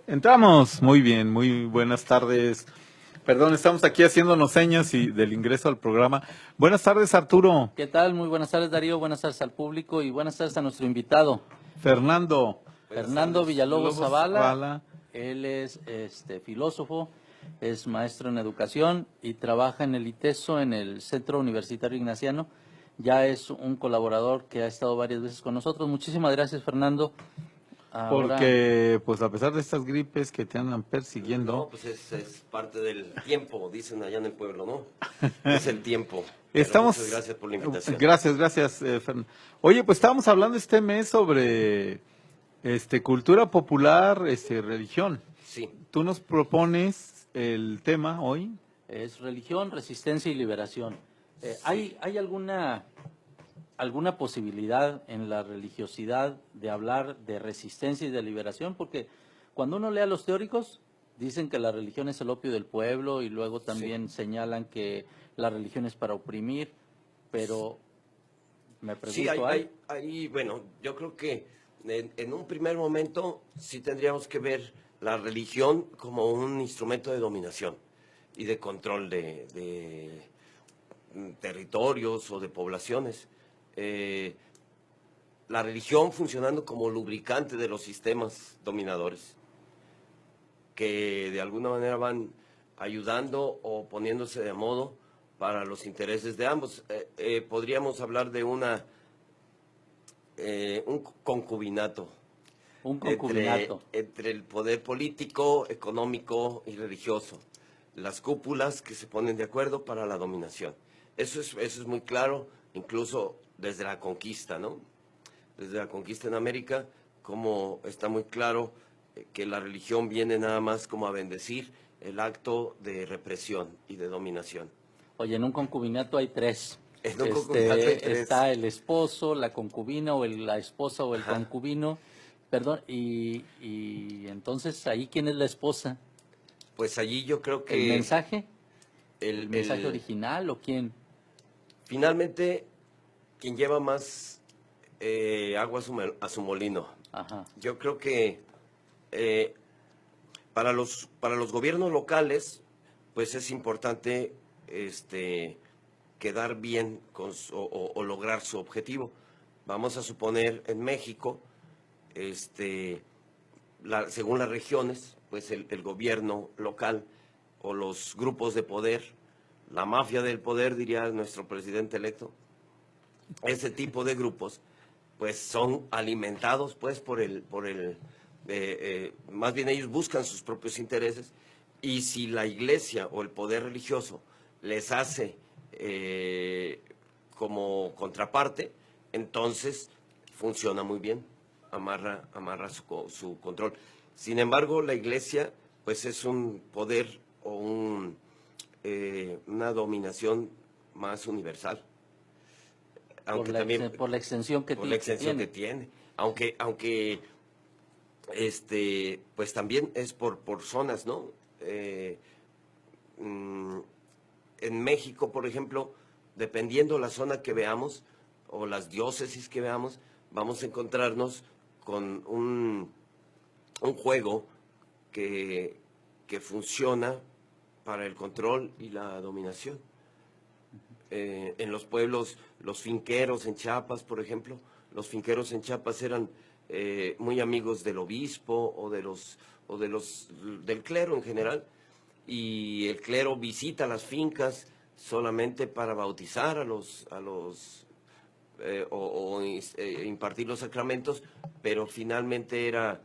Entramos, muy bien, muy buenas tardes. Perdón, estamos aquí haciéndonos señas y del ingreso al programa. Buenas tardes, Arturo. ¿Qué tal? Muy buenas tardes, Darío. Buenas tardes al público y buenas tardes a nuestro invitado, Fernando. Fernando Villalobos Lobos Zavala. Zavala. Él es filósofo, es maestro en educación y trabaja en el ITESO, en el Centro Universitario Ignaciano. Ya es un colaborador que ha estado varias veces con nosotros. Muchísimas gracias, Fernando. Ahora, Porque, pues a pesar de estas gripes que te andan persiguiendo, No, pues es parte del tiempo, dicen allá en el pueblo, ¿no? Es el tiempo. Pero muchas estamos... gracias por la invitación. Gracias, Fernando. Oye, pues estábamos hablando este mes sobre cultura popular, religión. Sí, Tú nos propones el tema hoy. es religión, resistencia y liberación. sí. ¿Hay alguna posibilidad en la religiosidad de hablar de resistencia y de liberación? Porque cuando uno lee a los teóricos, dicen que la religión es el opio del pueblo y luego también señalan que la religión es para oprimir, pero me Sí, pregunto, bueno, yo creo que en un primer momento sí tendríamos que ver la religión como un instrumento de dominación y de control de territorios o de poblaciones. La religión funcionando como lubricante de los sistemas dominadores, que de alguna manera van ayudando o poniéndose de modo para los intereses de ambos. Podríamos hablar de un concubinato un concubinato. entre el poder político, económico y religioso, las cúpulas que se ponen de acuerdo para la dominación. Eso es muy claro, incluso desde la conquista, ¿no? Desde la conquista en América, como está muy claro que la religión viene nada más como a bendecir el acto de represión y de dominación. Oye, en un concubinato hay tres. En un concubinato hay tres. Está el esposo, la concubina o la esposa o el Ajá. concubino. Perdón, y entonces ahí, ¿quién es la esposa? Pues allí yo creo que ¿El mensaje? ¿El el- mensaje el- original o quién? finalmente quien lleva más agua a su molino. Ajá. Yo creo que eh, para los gobiernos locales, pues es importante quedar bien o lograr su objetivo. Vamos a suponer en México, según las regiones, pues el gobierno local o los grupos de poder, la mafia del poder, diría nuestro presidente electo, ese tipo de grupos, pues son alimentados pues más bien ellos buscan sus propios intereses, y si la iglesia o el poder religioso les hace como contraparte, entonces funciona muy bien, amarra su control. Sin embargo, la iglesia pues es un poder o una dominación más universal, aunque también Por la extensión que por la extensión tiene. que tiene, aunque pues también es por zonas, ¿no? En México, por ejemplo, dependiendo la zona que veamos o las diócesis que veamos, vamos a encontrarnos con un juego que funciona para el control y la dominación. En los pueblos, los finqueros en Chiapas, por ejemplo, los finqueros en Chiapas eran muy amigos del obispo del clero en general, y el clero visita las fincas solamente para bautizar impartir los sacramentos, pero finalmente era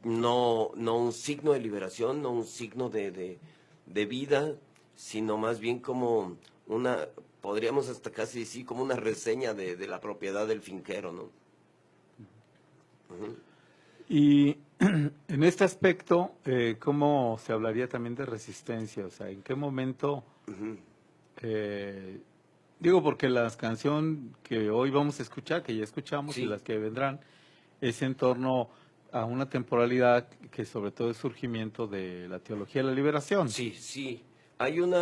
no un signo de liberación, no un signo de vida, sino más bien como podríamos hasta casi decir como una reseña de la propiedad del finquero, ¿no? Uh-huh. Y en este aspecto, ¿cómo se hablaría también de resistencia? O sea, ¿en qué momento? Uh-huh. Digo, porque la canción que hoy vamos a escuchar, que ya escuchamos, Sí. y las que vendrán, es en torno a una temporalidad que sobre todo es surgimiento de la teología de la liberación. Sí, sí. Hay un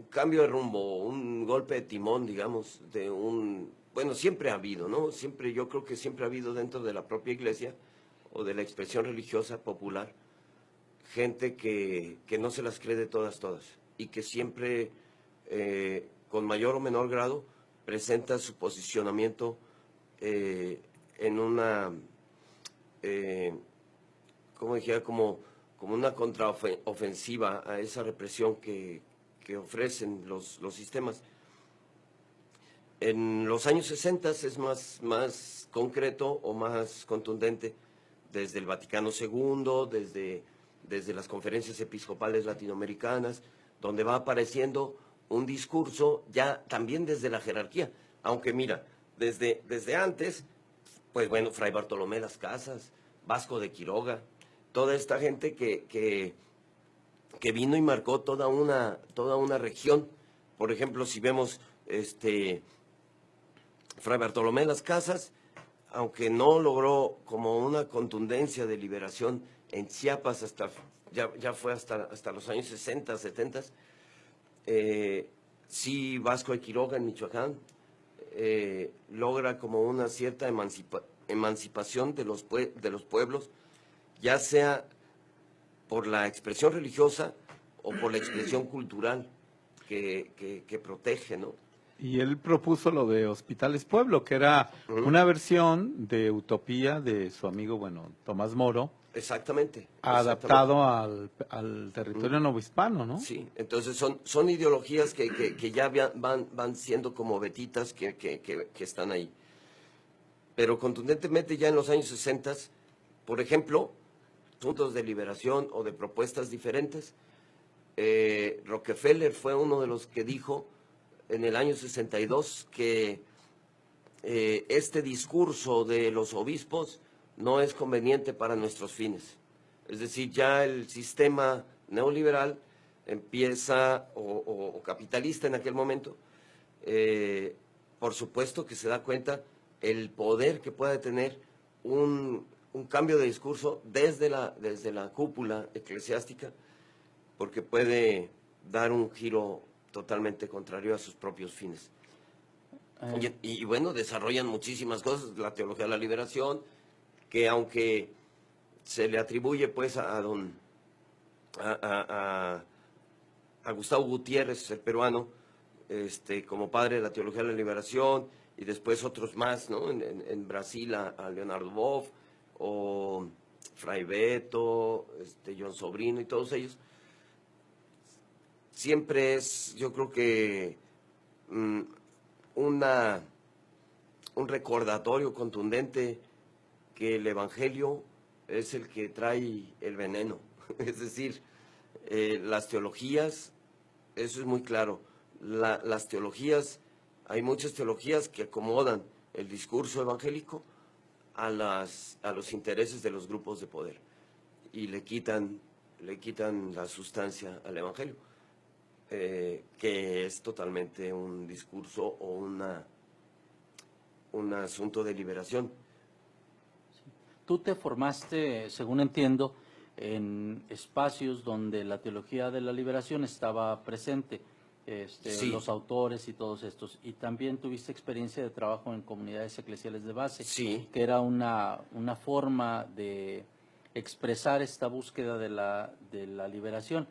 cambio de rumbo, un golpe de timón, digamos, bueno, siempre ha habido, ¿no? Siempre, yo creo que siempre ha habido dentro de la propia iglesia o de la expresión religiosa popular gente que no se las cree de todas y que siempre, con mayor o menor grado, presenta su posicionamiento en una, como dijera, como una contraofensiva a esa represión que ofrecen los sistemas. En los años 60 es más concreto o más contundente, desde el Vaticano II, desde las conferencias episcopales latinoamericanas, donde va apareciendo un discurso ya también desde la jerarquía. Aunque mira, desde antes, pues bueno, Fray Bartolomé Las Casas, Vasco de Quiroga, toda esta gente que vino y marcó toda una región. Por ejemplo, si vemos Fray Bartolomé Las Casas, aunque no logró como una contundencia de liberación en Chiapas ya fue hasta los años 60, 70, sí, Vasco de Quiroga en Michoacán logra como una cierta emancipación de los pueblos, ya sea por la expresión religiosa o por la expresión cultural que protege, ¿no? Y él propuso lo de Hospitales Pueblo, que era una versión de Utopía de su amigo, bueno, Tomás Moro. Exactamente. Adaptado al territorio novohispano, ¿no? Sí, entonces son ideologías que ya van siendo como vetitas que están ahí. Pero contundentemente ya en los años 60, por ejemplo, puntos de liberación o de propuestas diferentes, Rockefeller fue uno de los que dijo en el año 62 que este discurso de los obispos no es conveniente para nuestros fines. Es decir, ya el sistema neoliberal empieza, o capitalista en aquel momento, por supuesto que se da cuenta el poder que puede tener un cambio de discurso desde la cúpula eclesiástica, porque puede dar un giro totalmente contrario a sus propios fines. Y bueno, desarrollan muchísimas cosas, la teología de la liberación, que aunque se le atribuye pues a Gustavo Gutiérrez, el peruano, como padre de la teología de la liberación, y después otros más, ¿no? En Brasil a Leonardo Boff, o Fray Beto, John Sobrino y todos ellos. Siempre es, yo creo que un recordatorio contundente que el Evangelio es el que trae el veneno. Es decir, las teologías, eso es muy claro, las teologías, hay muchas teologías que acomodan el discurso evangélico a los intereses de los grupos de poder y le quitan la sustancia al Evangelio. Que es totalmente un discurso o un asunto de liberación. Tú te formaste, según entiendo, en espacios donde la teología de la liberación estaba presente, Sí. los autores y todos estos, y también tuviste experiencia de trabajo en comunidades eclesiales de base, Sí. que era una forma de expresar esta búsqueda de la liberación.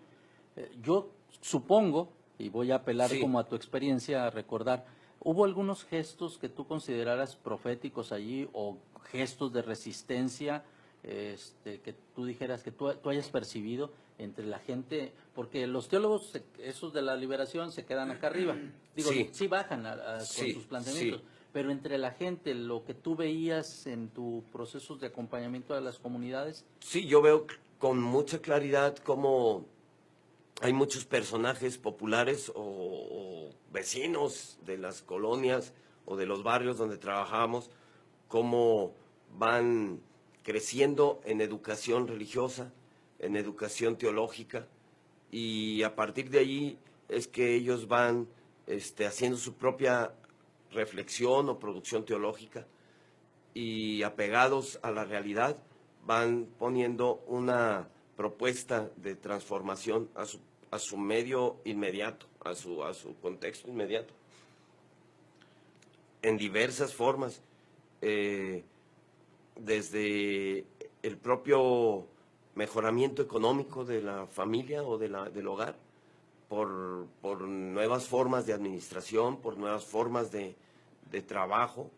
Yo supongo, y voy a apelar Sí. como a tu experiencia a recordar, ¿hubo algunos gestos que tú consideraras proféticos allí o gestos de resistencia que tú dijeras que tú hayas percibido entre la gente? Porque los teólogos, esos de la liberación, se quedan acá arriba. Digo, sí bajan con sus planteamientos, pero entre la gente, lo que tú veías en tus procesos de acompañamiento a las comunidades. Sí, yo veo con mucha claridad cómo hay muchos personajes populares o vecinos de las colonias o de los barrios donde trabajamos, cómo van creciendo en educación religiosa, en educación teológica, y a partir de allí es que ellos van haciendo su propia reflexión o producción teológica, y apegados a la realidad van poniendo una propuesta de transformación a su medio inmediato, a su contexto inmediato. en diversas formas, desde el propio mejoramiento económico de la familia o del hogar, por nuevas formas de administración, por nuevas formas de trabajo,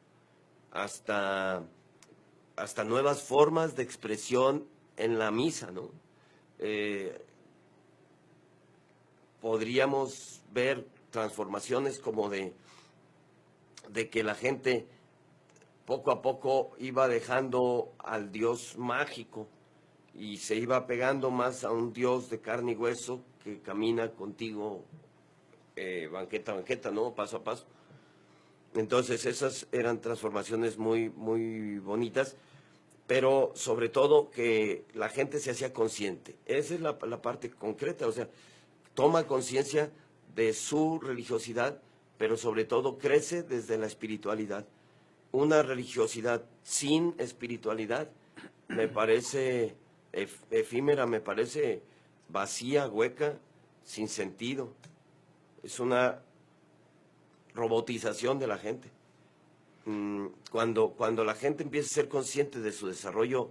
hasta nuevas formas de expresión en la misa, ¿no? Podríamos ver transformaciones como de que la gente poco a poco iba dejando al Dios mágico y se iba pegando más a un Dios de carne y hueso que camina contigo banqueta a banqueta, ¿no? Paso a paso. Entonces esas eran transformaciones muy, muy bonitas, pero sobre todo que la gente se hacía consciente. Esa es la parte concreta, o sea, toma conciencia de su religiosidad, pero sobre todo crece desde la espiritualidad. Una religiosidad sin espiritualidad me parece efímera, me parece vacía, hueca, sin sentido. Es una robotización de la gente. Cuando la gente empieza a ser consciente de su desarrollo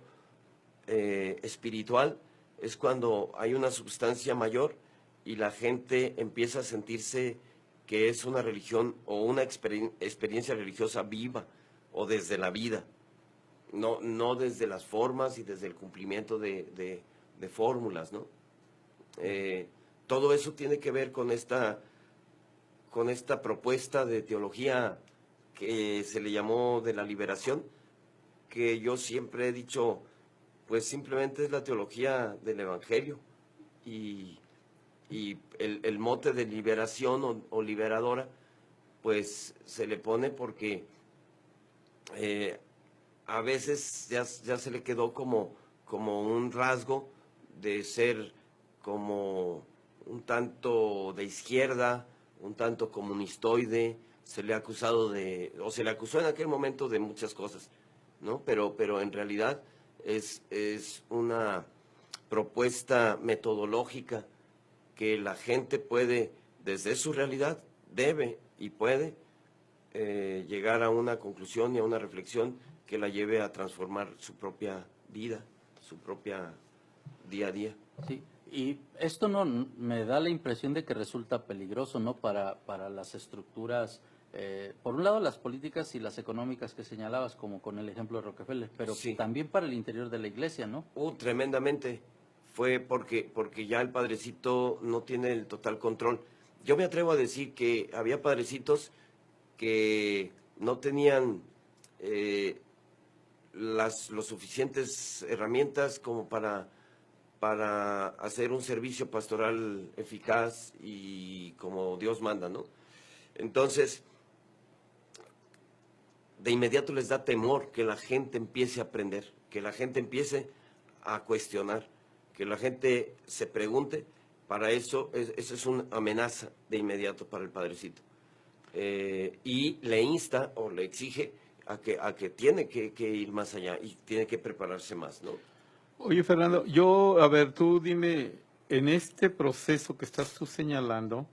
espiritual, es cuando hay una sustancia mayor y la gente empieza a sentirse que es una religión o una experiencia religiosa viva o desde la vida, no desde las formas y desde el cumplimiento de fórmulas, ¿no? Todo eso tiene que ver con esta propuesta de teología que se le llamó de la liberación, que yo siempre he dicho, pues simplemente es la teología del Evangelio, y el mote de liberación o liberadora, pues se le pone porque a veces ya se le quedó como un rasgo de ser como un tanto de izquierda, un tanto comunistoide. Se le ha acusado o se le acusó en aquel momento de muchas cosas, ¿no? Pero en realidad es una propuesta metodológica que la gente puede, desde su realidad, debe y puede llegar a una conclusión y a una reflexión que la lleve a transformar su propia vida, su propia día a día. Sí, y esto no me da la impresión de que resulta peligroso, ¿no? Para las estructuras, por un lado las políticas y las económicas que señalabas, como con el ejemplo de Rockefeller, pero Sí. también para el interior de la iglesia, ¿no? Tremendamente. Fue porque ya el padrecito no tiene el total control. Yo me atrevo a decir que había padrecitos que no tenían los suficientes herramientas como para hacer un servicio pastoral eficaz y como Dios manda, ¿no? Entonces, de inmediato les da temor que la gente empiece a aprender, que la gente empiece a cuestionar, que la gente se pregunte. Para eso, eso es una amenaza de inmediato para el padrecito. Y le insta o le exige a que tiene que ir más allá y tiene que prepararse más, ¿no? Oye, Fernando, a ver, tú dime, en este proceso que estás tú señalando,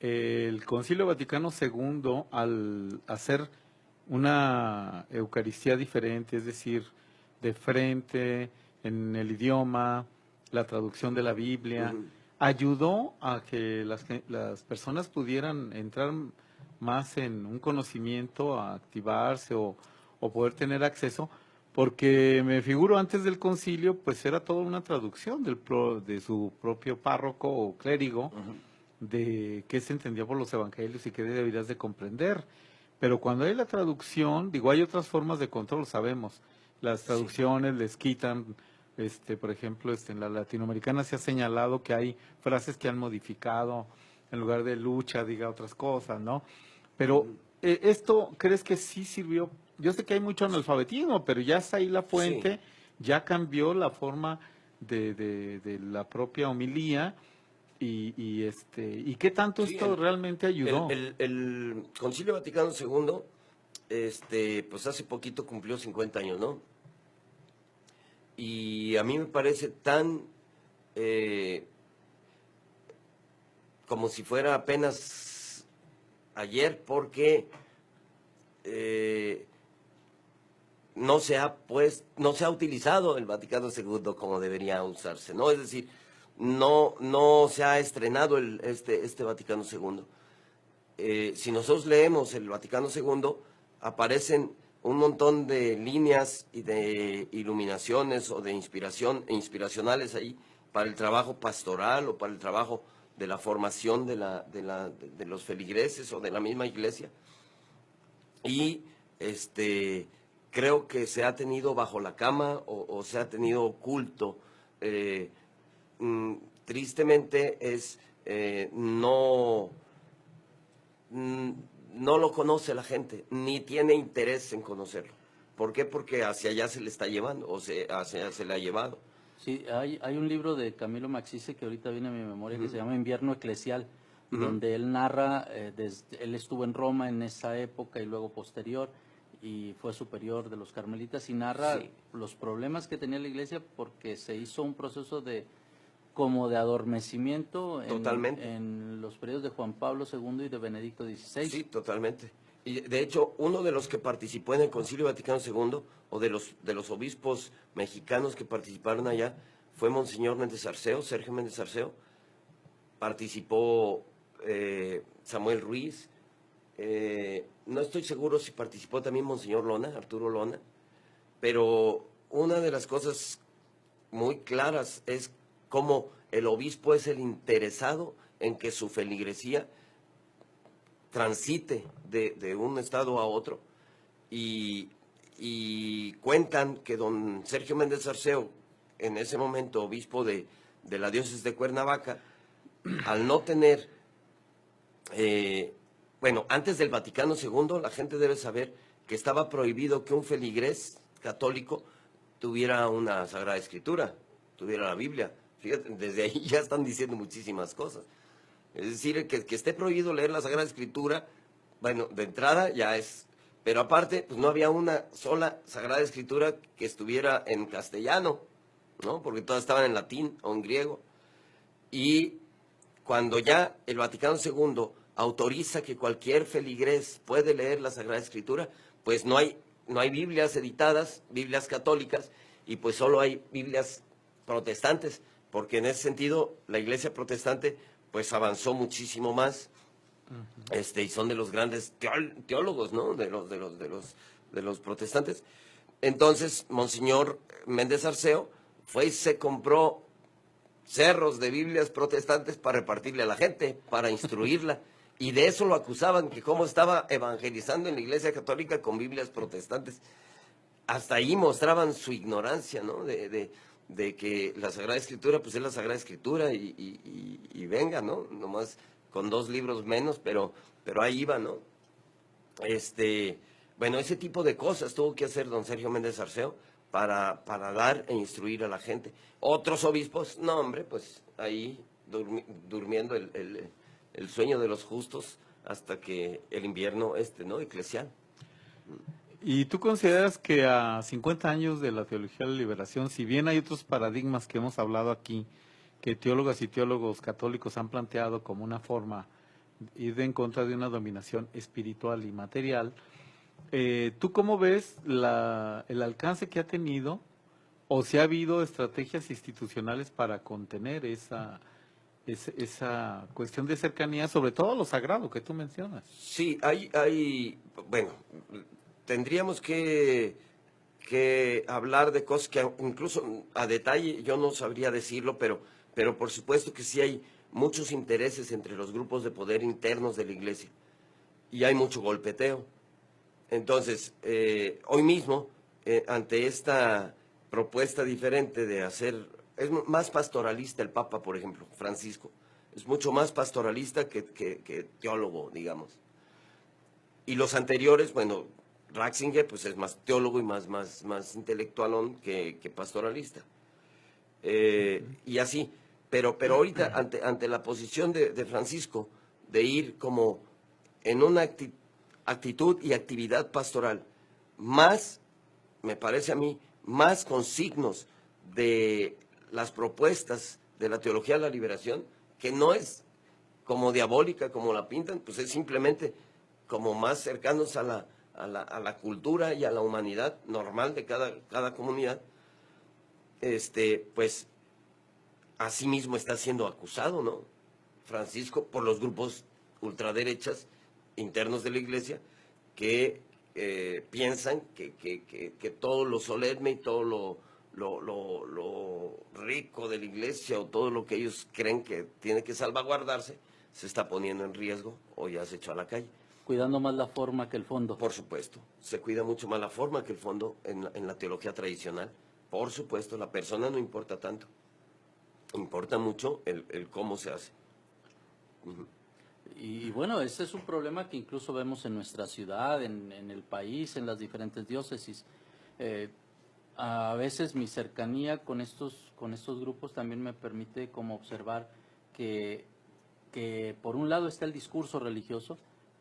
el Concilio Vaticano II, al hacer una Eucaristía diferente, es decir, de frente, en el idioma, la traducción de la Biblia, ayudó a que las personas pudieran entrar más en un conocimiento, a activarse o poder tener acceso, porque me figuro antes del concilio, pues era toda una traducción de su propio párroco o clérigo, de qué se entendía por los evangelios y qué deberías de comprender. Pero cuando hay la traducción, digo, hay otras formas de control, sabemos. Las traducciones les quitan, por ejemplo, en la latinoamericana se ha señalado que hay frases que han modificado, en lugar de lucha, diga otras cosas, ¿no? Pero esto, ¿crees que sí sirvió? Yo sé que hay mucho analfabetismo, pero ya está ahí la fuente, Sí. ya cambió la forma de la propia homilía. ¿Y qué tanto Sí, esto realmente ayudó? el Concilio Vaticano II, pues hace poquito cumplió 50 años, ¿no? Y a mí me parece tan como si fuera apenas ayer, porque no se ha utilizado el Vaticano II como debería usarse, ¿no? Es decir, no se ha estrenado este Vaticano II. Si nosotros leemos el Vaticano II, aparecen un montón de líneas y de iluminaciones o de inspiracionales ahí para el trabajo pastoral o para el trabajo de la formación de los feligreses o de la misma iglesia. Y creo que se ha tenido bajo la cama o se ha tenido oculto. Tristemente no lo conoce la gente, ni tiene interés en conocerlo. ¿Por qué? Porque hacia allá se le está llevando, hacia allá se le ha llevado. Sí, hay un libro de Camilo Maxise que ahorita viene a mi memoria que se llama Invierno Eclesial, donde él narra, él estuvo en Roma en esa época y luego posterior, y fue superior de los carmelitas, y narra los problemas que tenía la iglesia porque se hizo un proceso como de adormecimiento en los periodos de Juan Pablo II y de Benedicto XVI. Sí, totalmente. Y de hecho, uno de los que participó en el Concilio Vaticano II, o de los obispos mexicanos que participaron allá, fue Monseñor Méndez Arceo, Sergio Méndez Arceo. Participó Samuel Ruiz. No estoy seguro si participó también Monseñor Lona, Arturo Lona. Pero una de las cosas muy claras es cómo el obispo es el interesado en que su feligresía transite de un estado a otro, y cuentan que don Sergio Méndez Arceo, en ese momento obispo de la diócesis de Cuernavaca, al no tener, antes del Vaticano II, la gente debe saber que estaba prohibido que un feligrés católico tuviera una Sagrada Escritura, tuviera la Biblia. Fíjate, desde ahí ya están diciendo muchísimas cosas. Es decir, que esté prohibido leer la Sagrada Escritura, bueno, de entrada ya es. Pero aparte, pues no había una sola Sagrada Escritura que estuviera en castellano, ¿no? Porque todas estaban en latín o en griego. Y cuando ya el Vaticano II autoriza que cualquier feligrés puede leer la Sagrada Escritura, pues no hay Biblias editadas, Biblias católicas, y pues solo hay Biblias protestantes, porque en ese sentido la Iglesia protestante pues avanzó muchísimo más, y son de los grandes teólogos, ¿no? de los protestantes. Entonces, Monseñor Méndez Arceo fue y se compró cerros de Biblias protestantes para repartirle a la gente, para instruirla, y de eso lo acusaban, que cómo estaba evangelizando en la Iglesia Católica con Biblias protestantes. Hasta ahí mostraban su ignorancia, ¿no? De que la Sagrada Escritura, pues es la Sagrada Escritura, y venga, ¿no? Nomás con 2 libros menos, pero ahí iba, ¿no? Bueno, ese tipo de cosas tuvo que hacer don Sergio Méndez Arceo para dar e instruir a la gente. Otros obispos, no, hombre, pues ahí durmiendo el sueño de los justos hasta que el invierno ¿no? Eclesial. ¿Y tú consideras que a 50 años de la teología de la liberación, si bien hay otros paradigmas que hemos hablado aquí, que teólogas y teólogos católicos han planteado como una forma de ir en contra de una dominación espiritual y material, ¿tú cómo ves el alcance que ha tenido, o si ha habido estrategias institucionales para contener esa cuestión de cercanía, sobre todo lo sagrado que tú mencionas? Sí, bueno, tendríamos que hablar de cosas que incluso a detalle yo no sabría decirlo, pero por supuesto que sí hay muchos intereses entre los grupos de poder internos de la Iglesia, y hay mucho golpeteo. Entonces, hoy mismo, ante esta propuesta diferente de hacer, es más pastoralista el Papa, por ejemplo, Francisco, es mucho más pastoralista que teólogo, digamos. Y los anteriores, bueno, Ratzinger pues es más teólogo y más intelectualón que pastoralista. Y así, pero ahorita ante la posición de Francisco de ir como en una actitud y actividad pastoral más, me parece a mí, más con signos de las propuestas de la teología de la liberación, que no es como diabólica como la pintan, pues es simplemente como más cercanos a a la cultura y a la humanidad normal de cada comunidad, pues así mismo está siendo acusado, ¿no? Francisco, por los grupos ultraderechas internos de la iglesia que piensan que todo lo solemne y todo lo rico de la iglesia o todo lo que ellos creen que tiene que salvaguardarse se está poniendo en riesgo o ya se echó a la calle. Cuidando más la forma que el fondo. Por supuesto, se cuida mucho más la forma que el fondo en la teología tradicional. Por supuesto, la persona no importa tanto, importa mucho el cómo se hace. Y bueno, ese es un problema que incluso vemos en nuestra ciudad, en el país, en las diferentes diócesis. A veces mi cercanía con estos grupos también me permite como observar que por un lado está el discurso religioso,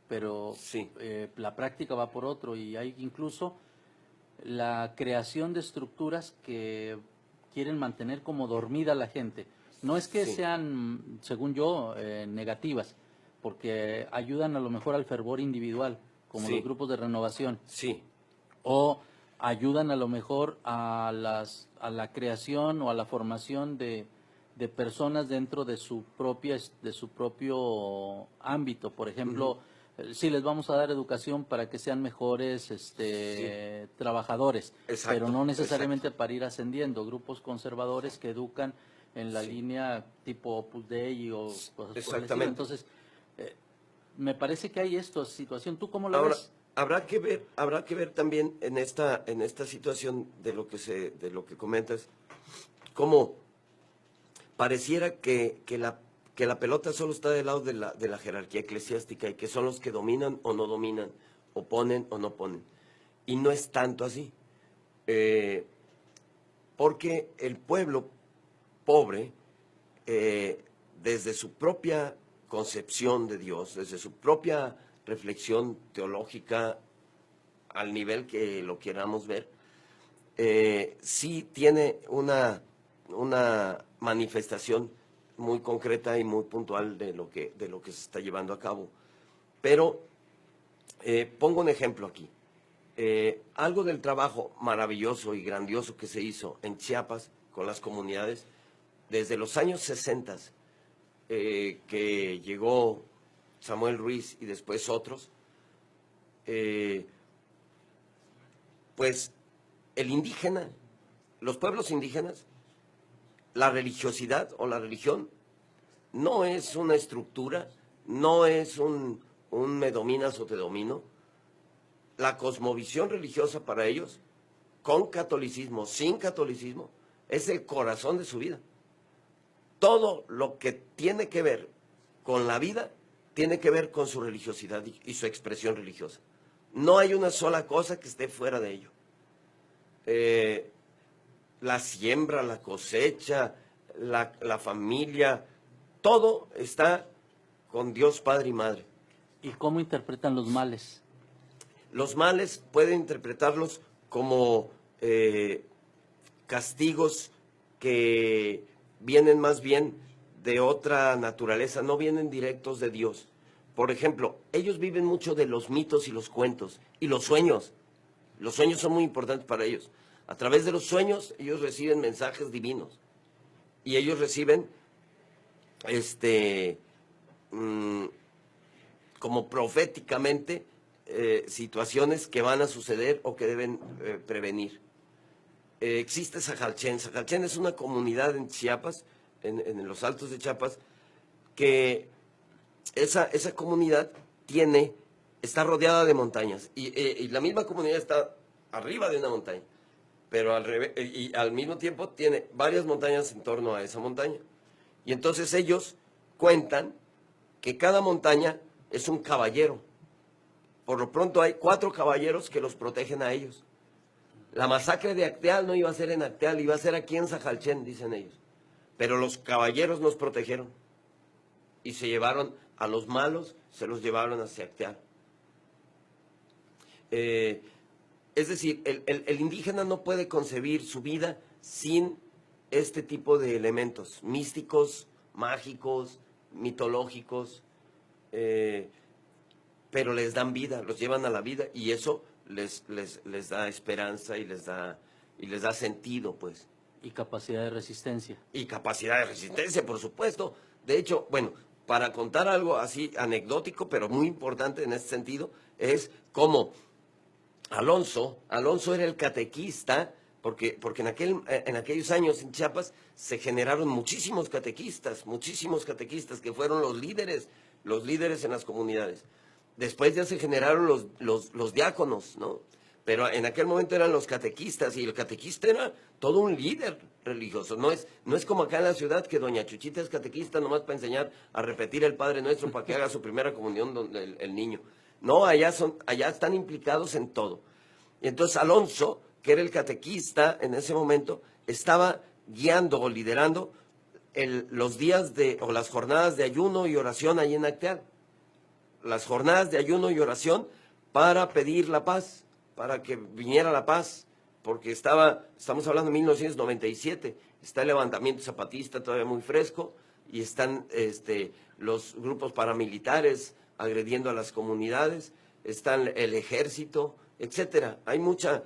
pero Sí. la práctica va por otro, y hay incluso la creación de estructuras que quieren mantener como dormida a la gente. No es que Sí. sean, según yo, negativas, porque ayudan a lo mejor al fervor individual, como Sí. los grupos de renovación, Sí, o ayudan a lo mejor a la creación o a la formación de personas dentro de su propio ámbito. Por ejemplo, sí les vamos a dar educación para que sean mejores trabajadores, Exacto, pero no necesariamente para ir ascendiendo. Grupos conservadores que educan en la Sí. línea tipo Opus Dei o cosas por el estilo. Exactamente. Entonces, me parece que hay esta situación. ¿Tú cómo lo ahora ves? habrá que ver también en esta situación de lo que comentas, cómo pareciera que la pelota solo está del lado de la jerarquía eclesiástica y que son los que dominan o no dominan, o ponen o no ponen. Y no es tanto así. Porque el pueblo pobre, desde su propia concepción de Dios, desde su propia reflexión teológica, al nivel que lo queramos ver, sí tiene una manifestación muy concreta y muy puntual de lo que se está llevando a cabo. Pero pongo un ejemplo aquí. Algo del trabajo maravilloso y grandioso que se hizo en Chiapas con las comunidades desde los años 60, que llegó Samuel Ruiz y después otros, pues el indígena, los pueblos indígenas, la religiosidad o la religión no es una estructura, no es un me dominas o te domino. La cosmovisión religiosa para ellos, con catolicismo, sin catolicismo, es el corazón de su vida. Todo lo que tiene que ver con la vida tiene que ver con su religiosidad y su expresión religiosa. No hay una sola cosa que esté fuera de ello. La siembra, la cosecha, la familia, todo está con Dios Padre y Madre. ¿Y cómo interpretan los males? Los males pueden interpretarlos como castigos que vienen más bien de otra naturaleza, no vienen directos de Dios. Por ejemplo, ellos viven mucho de los mitos y los cuentos y los sueños. Los sueños son muy importantes para ellos. A través de los sueños ellos reciben mensajes divinos y ellos reciben como proféticamente situaciones que van a suceder o que deben prevenir. Existe Sajalchen. Sajalchen es una comunidad en Chiapas, en los Altos de Chiapas, que esa comunidad está rodeada de montañas y la misma comunidad está arriba de una montaña, pero al mismo tiempo tiene varias montañas en torno a esa montaña. Y entonces ellos cuentan que cada montaña es un caballero. Por lo pronto hay 4 caballeros que los protegen a ellos. La masacre de Acteal no iba a ser en Acteal, iba a ser aquí en Sajalchen, dicen ellos. Pero los caballeros nos protegieron y se llevaron a los malos, se los llevaron hacia Acteal. Es decir, el indígena no puede concebir su vida sin este tipo de elementos místicos, mágicos, mitológicos. pero les dan vida, los llevan a la vida y eso les da esperanza y les da sentido, pues. Y capacidad de resistencia. Y capacidad de resistencia, por supuesto. De hecho, bueno, para contar algo así anecdótico, pero muy importante en este sentido, es cómo Alonso era el catequista, porque en aquellos años en Chiapas se generaron muchísimos catequistas que fueron los líderes en las comunidades. Después ya se generaron los diáconos, ¿no? Pero en aquel momento eran los catequistas, y el catequista era todo un líder religioso. No es como acá en la ciudad, que doña Chuchita es catequista nomás para enseñar a repetir el Padre Nuestro para que haga su primera comunión el niño. No, allá están implicados en todo. Y entonces Alonso, que era el catequista en ese momento, estaba guiando o liderando los días o las jornadas de ayuno y oración ahí en Acteal. Las jornadas de ayuno y oración para pedir la paz, para que viniera la paz, porque estamos hablando de 1997, está el levantamiento zapatista todavía muy fresco, y están los grupos paramilitares agrediendo a las comunidades, están el ejército, etcétera. Hay muchas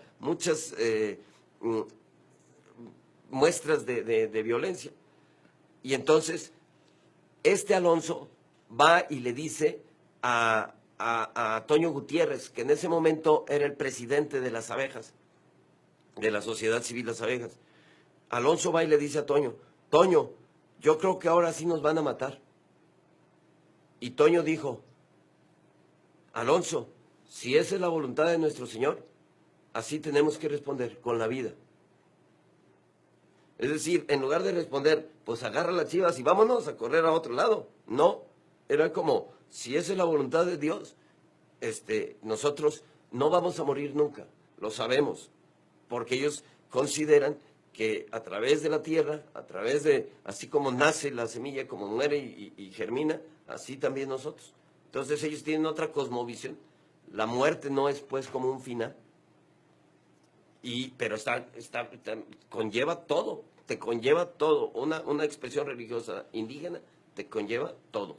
muestras de violencia. Y entonces, Alonso va y le dice a Toño Gutiérrez, que en ese momento era el presidente de las abejas, de la Sociedad Civil Las Abejas. Alonso va y le dice a Toño, yo creo que ahora sí nos van a matar. Y Toño dijo, Alonso, si esa es la voluntad de nuestro Señor, así tenemos que responder, con la vida. Es decir, en lugar de responder, pues agarra las chivas y vámonos a correr a otro lado. No, era como, si esa es la voluntad de Dios, nosotros no vamos a morir nunca, lo sabemos, porque ellos consideran que a través de la tierra, así como nace la semilla, como muere y germina, así también nosotros. Entonces ellos tienen otra cosmovisión. La muerte no es pues como un final, pero conlleva todo, te conlleva todo. Una expresión religiosa indígena te conlleva todo.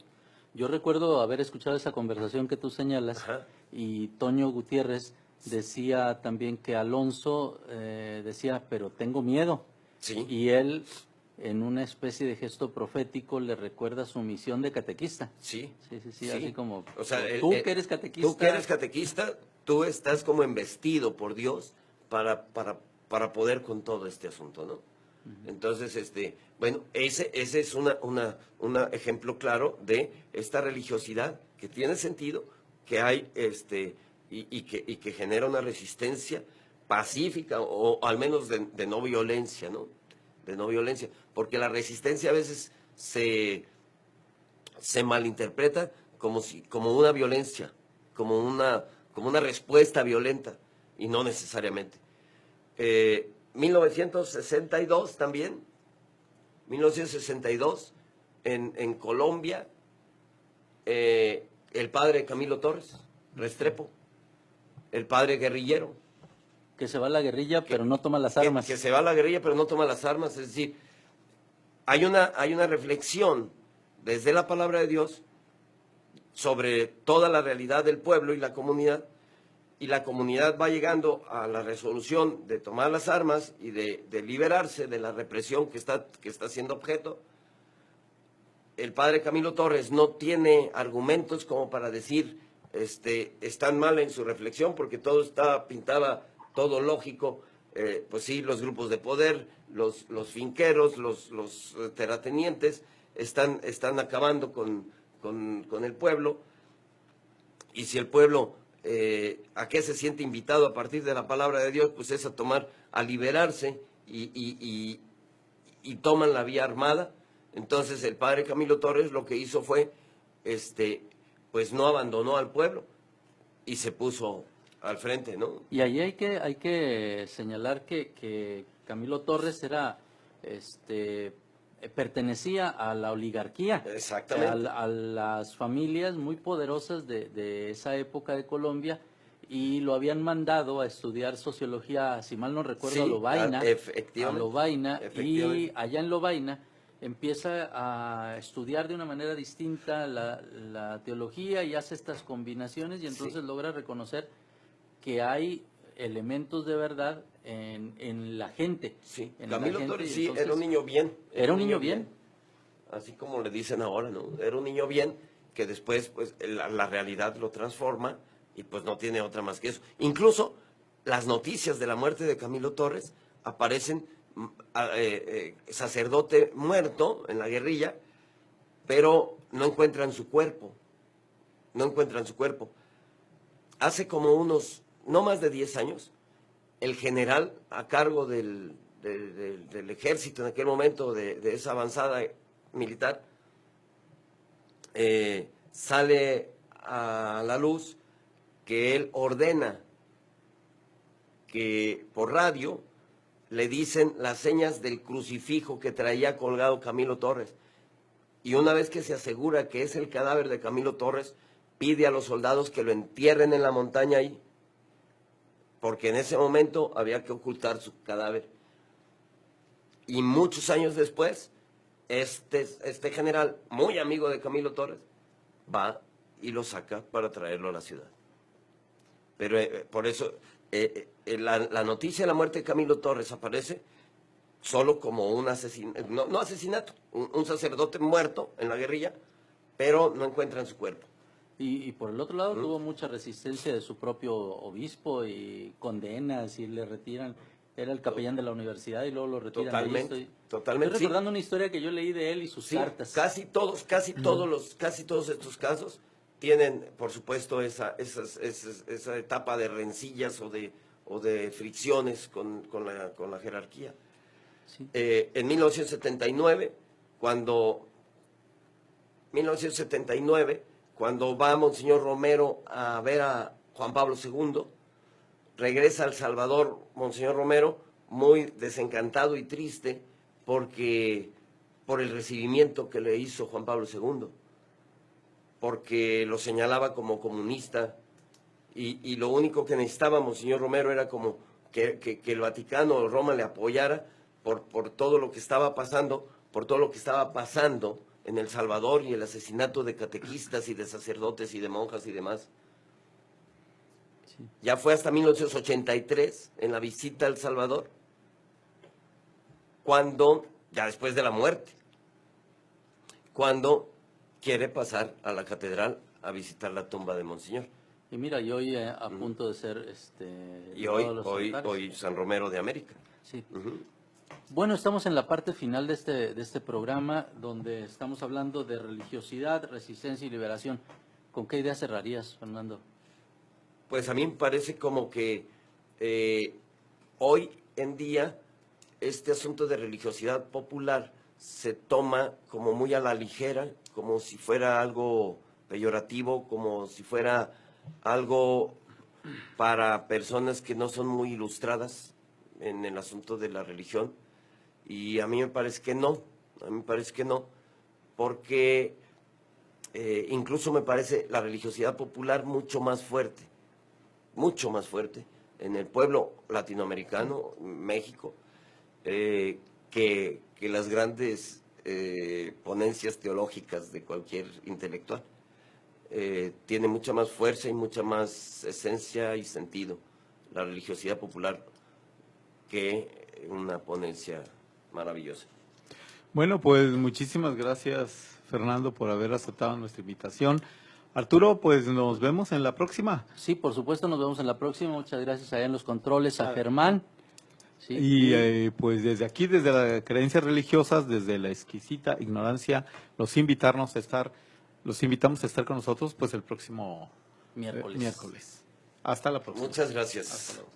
Yo recuerdo haber escuchado esa conversación que tú señalas. Ajá. Y Toño Gutiérrez decía también que Alonso decía, pero tengo miedo. Sí. Y él, en una especie de gesto profético, le recuerda su misión de catequista. Sí. Sí, así como, o sea, tú que eres catequista. Tú que eres catequista, tú estás como embestido por Dios para poder con todo este asunto, ¿no? Uh-huh. Entonces, bueno, ese es un ejemplo claro de esta religiosidad que tiene sentido, que hay, y que genera una resistencia pacífica, o al menos de no violencia, ¿no? De no violencia, porque la resistencia a veces se malinterpreta como una violencia, como una respuesta violenta, y no necesariamente. 1962 también, 1962, en Colombia, el padre Camilo Torres Restrepo, el padre guerrillero. Que se va a la guerrilla, pero no toma las armas. Que se va a la guerrilla, pero no toma las armas. Es decir, hay una reflexión desde la palabra de Dios sobre toda la realidad del pueblo y la comunidad va llegando a la resolución de tomar las armas y de liberarse de la represión que está siendo objeto. El padre Camilo Torres no tiene argumentos como para decir están mal en su reflexión, porque todo está pintado, todo lógico. Pues sí, los grupos de poder, los finqueros, los terratenientes están acabando con el pueblo, y si el pueblo ¿a qué se siente invitado a partir de la palabra de Dios? Pues es a liberarse, y toman la vía armada. Entonces el padre Camilo Torres lo que hizo fue, pues no abandonó al pueblo y se puso al frente, ¿no? Y ahí hay que señalar que Camilo Torres era, pertenecía a la oligarquía. Exactamente. A las familias muy poderosas de esa época de Colombia, y lo habían mandado a estudiar sociología, si mal no recuerdo, Sí, a Lovaina. efectivamente. A Lovaina, y allá en Lovaina empieza a estudiar de una manera distinta la teología y hace estas combinaciones y entonces Sí. logra reconocer que hay elementos de verdad en la gente. Sí, en la Camilo gente, Torres y sí, entonces- era un niño bien. Era un niño bien. Así como le dicen ahora, ¿no? Era un niño bien que después, pues, la realidad lo transforma y pues no tiene otra más que eso. Incluso las noticias de la muerte de Camilo Torres aparecen sacerdote muerto en la guerrilla, pero no encuentran su cuerpo. No encuentran su cuerpo. Hace como no más de 10 años, el general a cargo del ejército en aquel momento, de esa avanzada militar, sale a la luz que él ordena que por radio le dicen las señas del crucifijo que traía colgado Camilo Torres. Y una vez que se asegura que es el cadáver de Camilo Torres, pide a los soldados que lo entierren en la montaña ahí, porque en ese momento había que ocultar su cadáver. Y muchos años después, este general, muy amigo de Camilo Torres, va y lo saca para traerlo a la ciudad. Pero por eso la noticia de la muerte de Camilo Torres aparece solo como un asesinato, no asesinato, un sacerdote muerto en la guerrilla, pero no encuentran su cuerpo. Y por el otro lado tuvo mucha resistencia de su propio obispo y condenas y le retiran. Era el capellán de la universidad y luego lo retiran. Totalmente, Estoy recordando una historia que yo leí de él y sus Sí, cartas. casi todos estos casos tienen, por supuesto, esa etapa de rencillas o de fricciones con la jerarquía. Sí. En 1979, cuando va Monseñor Romero a ver a Juan Pablo II, regresa a El Salvador Monseñor Romero muy desencantado y triste por el recibimiento que le hizo Juan Pablo II, porque lo señalaba como comunista y lo único que necesitaba Monseñor Romero era como que el Vaticano o Roma le apoyara por todo lo que estaba pasando, en El Salvador y el asesinato de catequistas y de sacerdotes y de monjas y demás. Sí. Ya fue hasta 1983, en la visita a El Salvador, ya después de la muerte, cuando quiere pasar a la catedral a visitar la tumba de Monseñor. Y mira, y hoy a punto de ser Y llevado a los hoy altares. San Romero de América. Sí. Ujú. Bueno, estamos en la parte final de este programa donde estamos hablando de religiosidad, resistencia y liberación. ¿Con qué idea cerrarías, Fernando? Pues a mí me parece como que hoy en día este asunto de religiosidad popular se toma como muy a la ligera, como si fuera algo peyorativo, como si fuera algo para personas que no son muy ilustradas en el asunto de la religión. Y a mí me parece que no, porque incluso me parece la religiosidad popular mucho más fuerte en el pueblo latinoamericano, México, que las grandes ponencias teológicas de cualquier intelectual. Tiene mucha más fuerza y mucha más esencia y sentido la religiosidad popular que una ponencia maravillosa. Bueno, pues muchísimas gracias, Fernando, por haber aceptado nuestra invitación. Arturo, pues nos vemos en la próxima. Sí, por supuesto, nos vemos en la próxima. Muchas gracias allá en los controles a Germán. Sí. Y pues desde aquí, desde las creencias religiosas, desde la exquisita ignorancia, los invitamos a estar con nosotros pues el próximo Miércoles. miércoles. Hasta la próxima. Muchas gracias. Hasta luego.